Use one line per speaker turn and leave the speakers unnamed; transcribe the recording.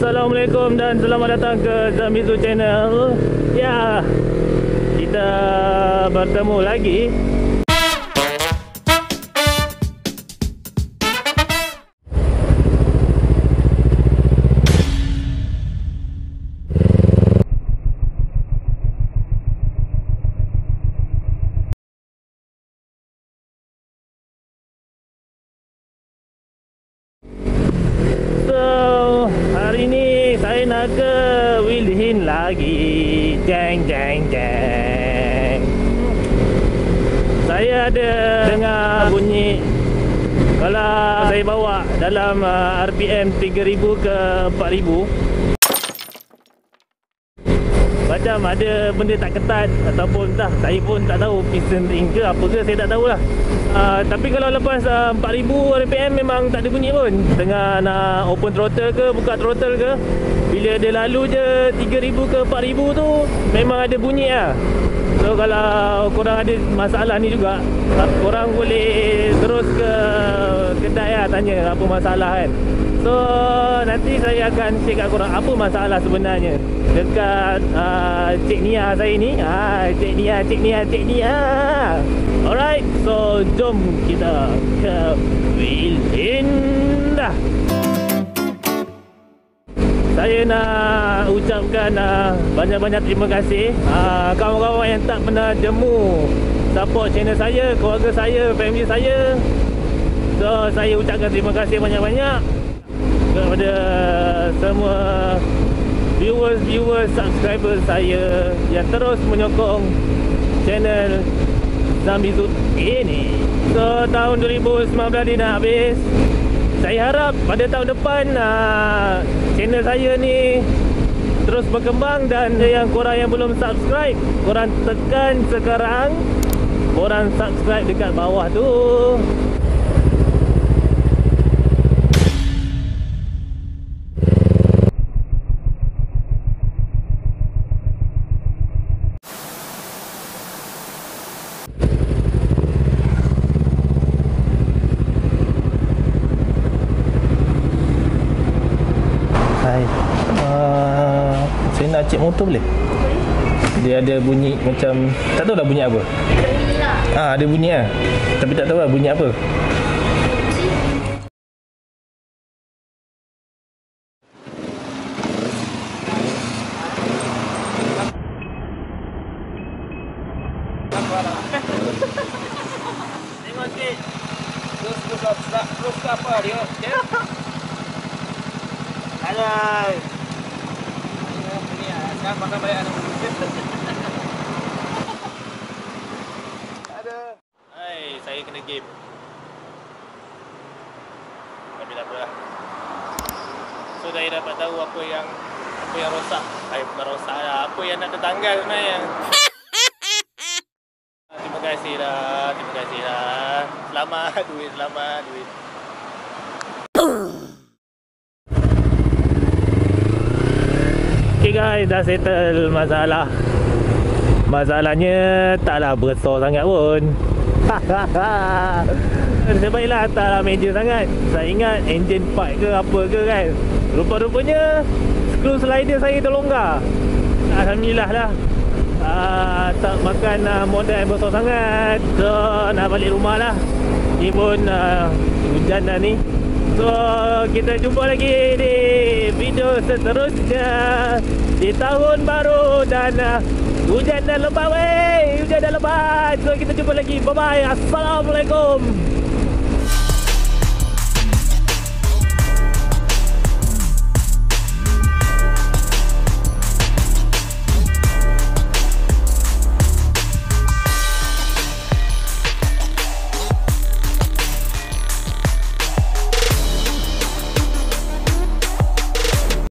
Assalamualaikum dan selamat datang ke Zamizu Channel. Ya, kita bertemu lagi. Hari ni saya nak ke Wilhin lagi. Jeng jeng jeng. Saya ada dengar bunyi kalau saya bawa dalam RPM 3000 ke 4000, macam ada benda tak ketat ataupun dah saya pun tak tahu piston ring ke apa ke, saya tak tahulah. Tapi kalau lepas 4000 RPM memang tak ada bunyi pun. Tengah nak open throttle ke buka throttle ke, bila dia lalu je 3000 ke 4000 tu memang ada bunyi lah. So kalau korang ada masalah ni juga, korang boleh terus ke kedai lah, tanya apa masalah kan. So nanti saya akan check kat korang apa masalah sebenarnya dekat Cik Nia saya ni. Cik Nia. Alright, so jom kita ke Wilhin dah. Saya nak ucapkan banyak-banyak terima kasih kawan-kawan yang tak pernah jemu support channel saya, keluarga saya, family saya. So saya ucapkan terima kasih banyak-banyak kepada semua viewers, subscriber saya yang terus menyokong channel Zamizu ini. So tahun 2019 ni dah habis. Saya harap pada tahun depan channel saya ni terus berkembang, dan yang korang yang belum subscribe, korang tekan sekarang, korang subscribe dekat bawah tu. Saya nak cek motor boleh? Dia ada bunyi macam, tak tahu dah bunyi apa.
Ada bunyi lah.
Ada bunyi lah, tapi tak tahu lah bunyi apa.
Tengok sikit. Terus ke apa dia? Alah. Sekarang pakai bayar ada. Hai, saya kena game. Tapi tak apalah. So saya dapat tahu apa yang rosak. Bukan rosak lah, apa yang nak tertanggal sebenarnya. Terima kasih dah. Selamat duit.
Okay guys, dah settle masalah. Masalahnya taklah besar sangat pun. Sebaiklah taklah major sangat. Saya ingat engine part ke apa ke kan. Rupa-rupanya skru slider saya terlonggar. Alhamdulillah lah. Tak makan modal yang besar sangat. So nak balik rumah lah. Ni pun hujan dah ni. So kita jumpa lagi di video seterusnya di tahun baru, dan hujan dah lebat weh. So kita jumpa lagi. Bye bye. Assalamualaikum.